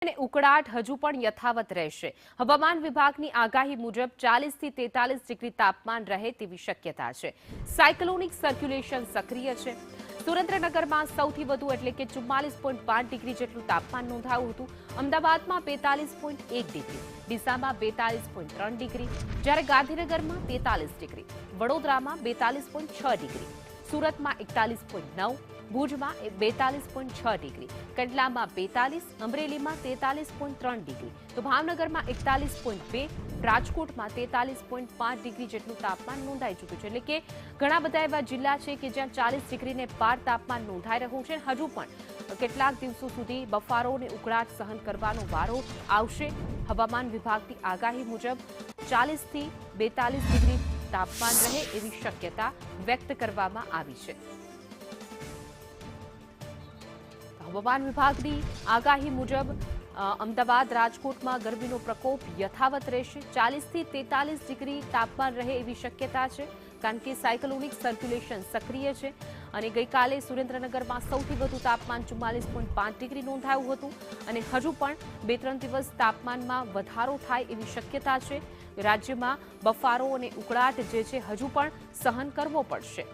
અને ઉકળાટ હજુ પણ યથાવત રહેશે। હવામાન વિભાગની આગાહી મુજબ 40 થી 43 ડિગ્રી તાપમાન રહે તેવી શક્યતા છે। સાયક્લોનિક સર્ક્યુલેશન સક્રિય છે। સુરેન્દ્રનગરમાં સૌથી વધુ એટલે કે 44.5 ડિગ્રી જેટલું તાપમાન નોંધાયું હતું। અમદાવાદમાં 42.1 ડિગ્રી, ડીસામાં 42.3 ડિગ્રી, જ્યારે ગાંધીનગરમાં 43 ડિગ્રી, વડોદરામાં 42.6 ડિગ્રી, સુરતમાં 41.9, ભુજમાં 42.6 ડિગ્રી, કંડલામાં 42, અમરેલીમાં 43.3 ડિગ્રી, તો ભાવનગરમાં 41.2, રાજકોટમાં 43.5 ડિગ્રી જેટલું તાપમાન નોંધાઈ ચૂક્યું છે। એટલે કે ઘણા બધા એવા જિલ્લા છે કે જ્યાં 40 ડિગ્રીને પાર તાપમાન નોંધાઈ રહ્યું છે। હજુ પણ કેટલાક દિવસો સુધી બફારો અને ઉકળાટ સહન કરવાનો વારો આવશે। હવામાન વિભાગની આગાહી મુજબ 40 થી 42 ડિગ્રી તાપમાન રહે એવી શક્યતા વ્યક્ત કરવામાં આવી છે। હવામાન વિભાગની આગાહી મુજબ અમદાવાદ, રાજકોટમાં ગરમીનો પ્રકોપ યથાવત રહેશે। 40 થી 43 ડિગ્રી તાપમાન રહે એવી શક્યતા છે, કારણ કે સાયક્લોનિક સર્ક્યુલેશન સક્રિય છે અને ગઈકાલે સુરેન્દ્રનગરમાં સૌથી વધુ તાપમાન 44.5 ડિગ્રી નોંધાયું હતું અને હજુ પણ 2-3 દિવસ તાપમાનમાં વધારો થાય એવી શક્યતા છે। રાજ્યમાં બફારો અને ઉકળાટ જે છે હજુ પણ સહન કરવો પડશે।